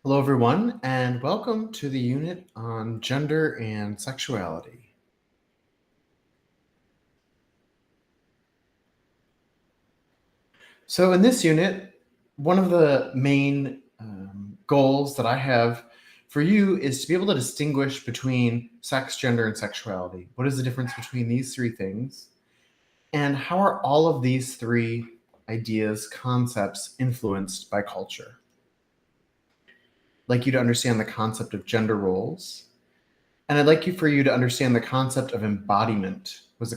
Hello, everyone, and welcome to the unit on gender and sexuality. So in this unit, one of the main goals that I have for you is to be able to distinguish between sex, gender, and sexuality. What is the difference between these three things? And how are all of these three ideas, concepts influenced by culture? I'd like you to understand the concept of gender roles. And I'd like for you to understand the concept of embodiment, which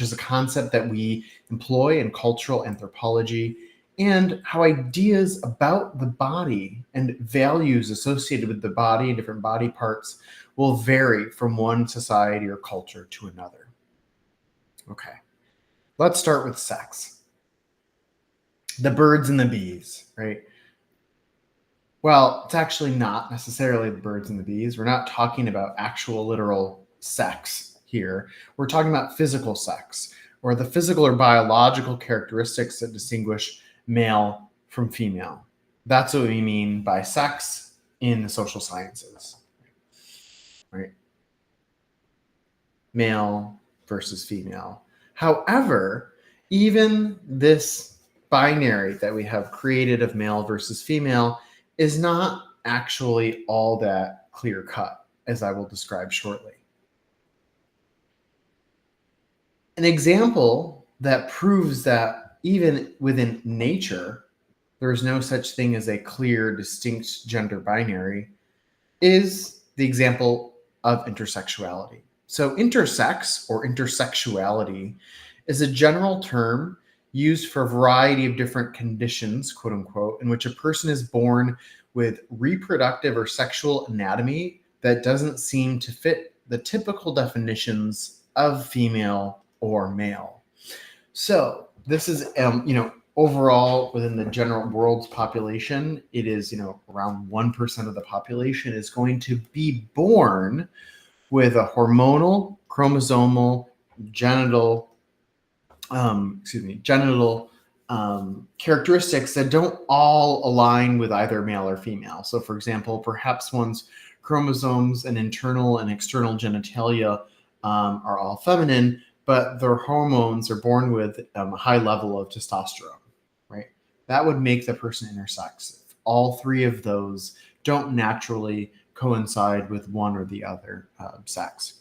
is a concept that we employ in cultural anthropology, and how ideas about the body and values associated with the body and different body parts will vary from one society or culture to another. Okay, let's start with sex. The birds and the bees, right? Well, it's actually not necessarily the birds and the bees. We're not talking about actual literal sex here. We're talking about physical sex, or the physical or biological characteristics that distinguish male from female. That's what we mean by sex in the social sciences, right? Male versus female. However, even this binary that we have created of male versus female is not actually all that clear cut, as I will describe shortly. An example that proves that even within nature, there is no such thing as a clear, distinct gender binary is the example of intersexuality. So, intersex or intersexuality is a general term used for a variety of different conditions, quote unquote, in which a person is born with reproductive or sexual anatomy that doesn't seem to fit the typical definitions of female or male. So, this is, overall within the general world's population, it is, around 1% of the population is going to be born with a hormonal, chromosomal, genital characteristics that don't all align with either male or female. So, for example, perhaps one's chromosomes and internal and external genitalia are all feminine, but their hormones are born with a high level of testosterone, right? That would make the person intersex. If all three of those don't naturally coincide with one or the other sex.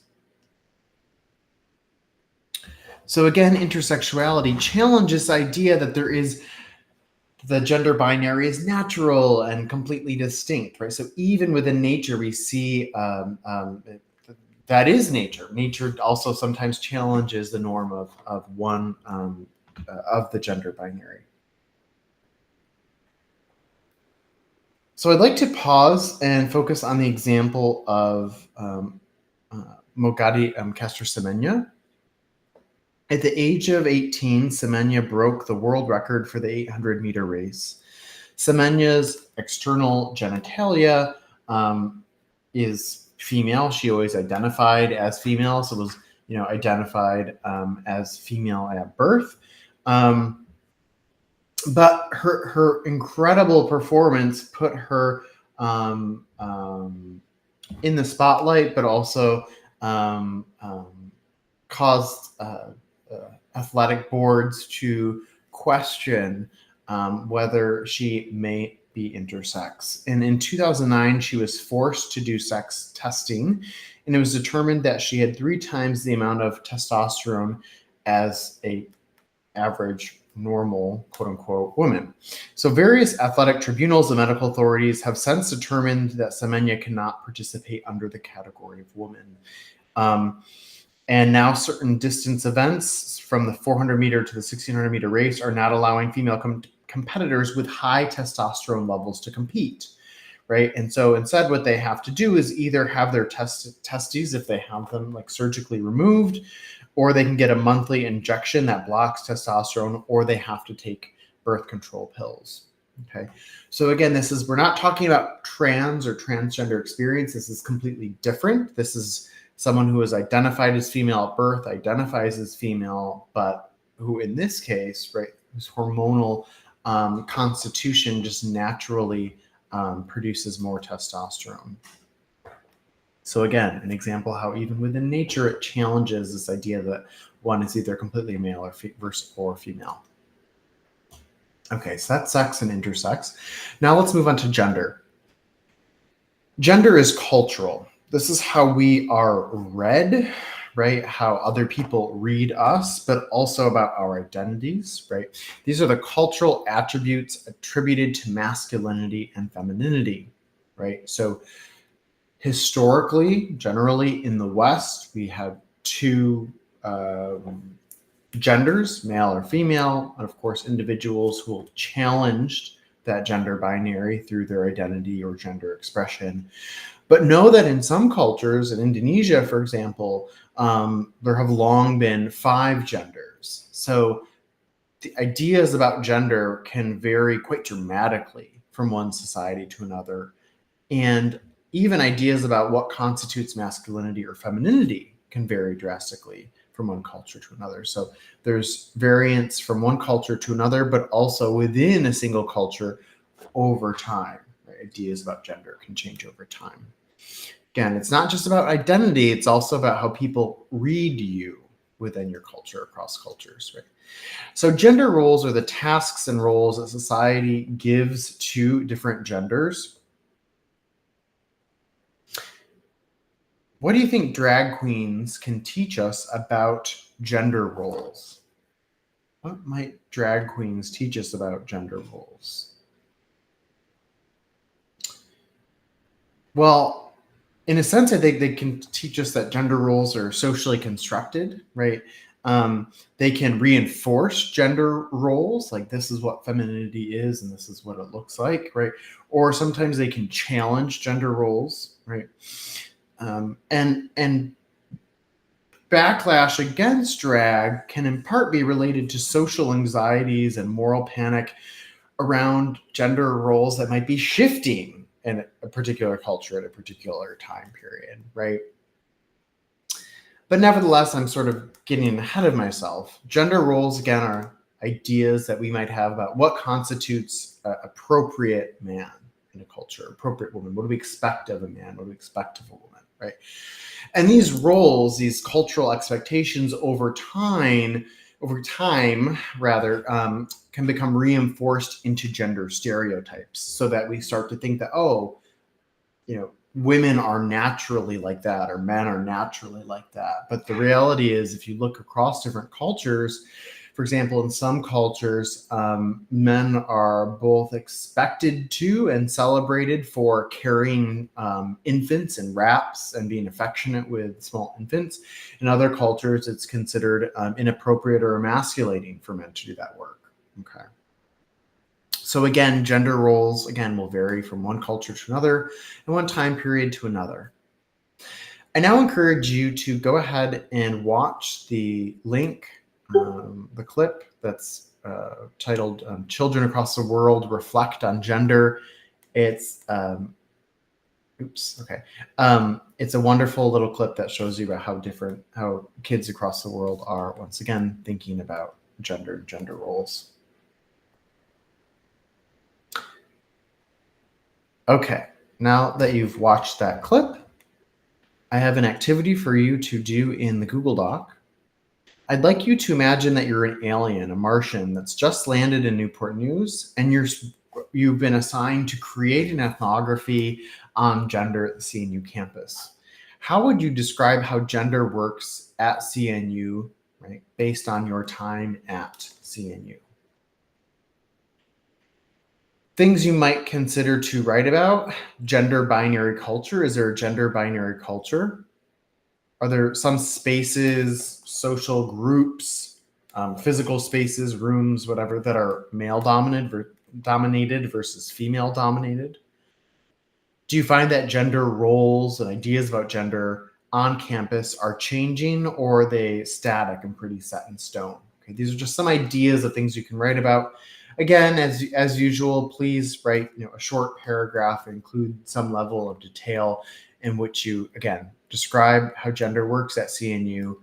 So again, intersexuality challenges the idea that the gender binary is natural and completely distinct, right? So even within nature, we see that is nature. Nature also sometimes challenges the norm of one of the gender binary. So I'd like to pause and focus on the example of Mogadi Castor-Semenya. At the age of 18, Semenya broke the world record for the 800-meter race. Semenya's external genitalia is female. She always identified as female, so was identified as female at birth. But her incredible performance put her in the spotlight, but also caused athletic boards to question whether she may be intersex. And in 2009, she was forced to do sex testing, and it was determined that she had 3 times the amount of testosterone as a average normal, quote unquote, woman. So various athletic tribunals and medical authorities have since determined that Semenya cannot participate under the category of woman. And now certain distance events from the 400-meter to the 1600-meter race are not allowing female competitors with high testosterone levels to compete, right? And so instead what they have to do is either have their testes, if they have them, like surgically removed, or they can get a monthly injection that blocks testosterone, or they have to take birth control pills. Okay. So again, we're not talking about trans or transgender experience. This is completely different. This is someone who is identified as female at birth, identifies as female, but who in this case, right, whose hormonal constitution just naturally produces more testosterone. So again, an example how even within nature it challenges this idea that one is either completely male or female. Okay, so that's sex and intersex. Now let's move on to gender. Gender is cultural. This is how we are read, right? How other people read us, but also about our identities, right? These are the cultural attributes attributed to masculinity and femininity, right? So historically, generally in the West, we have two genders, male or female, and of course, individuals who will challenge that gender binary through their identity or gender expression. But know that in some cultures, in Indonesia, for example, there have long been 5 genders. So the ideas about gender can vary quite dramatically from one society to another. And even ideas about what constitutes masculinity or femininity can vary drastically from one culture to another. So there's variance from one culture to another, but also within a single culture over time. Right? Ideas about gender can change over time. Again, it's not just about identity, it's also about how people read you within your culture, across cultures, right? So gender roles are the tasks and roles that society gives to different genders. What do you think drag queens can teach us about gender roles? What might drag queens teach us about gender roles? Well, in a sense, I think they can teach us that gender roles are socially constructed, right? They can reinforce gender roles, like this is what femininity is and this is what it looks like, right? Or sometimes they can challenge gender roles, right? And backlash against drag can in part be related to social anxieties and moral panic around gender roles that might be shifting in a particular culture at a particular time period, right? But nevertheless, I'm sort of getting ahead of myself. Gender roles, again, are ideas that we might have about what constitutes an appropriate man in a culture, appropriate woman. What do we expect of a man? What do we expect of a woman, right? And these roles, these cultural expectations over time, can become reinforced into gender stereotypes, so that we start to think that, women are naturally like that or men are naturally like that. But the reality is, if you look across different cultures, for example, in some cultures, men are both expected to and celebrated for carrying infants in wraps and being affectionate with small infants. In other cultures, it's considered inappropriate or emasculating for men to do that work. Okay. So again, gender roles, will vary from one culture to another and one time period to another. I now encourage you to go ahead and watch the link, the clip that's titled Children Across the World Reflect on Gender. It's, it's a wonderful little clip that shows you about how kids across the world are, once again, thinking about gender roles. Okay, now that you've watched that clip, I have an activity for you to do in the Google Doc. I'd like you to imagine that you're an alien, a Martian that's just landed in Newport News, and you've been assigned to create an ethnography on gender at the CNU campus. How would you describe how gender works at CNU, right, based on your time at CNU? Things you might consider to write about: gender binary culture. Is there a gender binary culture? Are there some spaces, social groups, physical spaces, rooms, whatever, that are male dominated versus female dominated? Do you find that gender roles and ideas about gender on campus are changing, or are they static and pretty set in stone? Okay, these are just some ideas of things you can write about. Again, as usual, please write a short paragraph, include some level of detail in which you, again, describe how gender works at CNU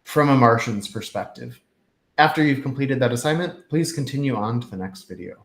from a Martian's perspective. After you've completed that assignment, please continue on to the next video.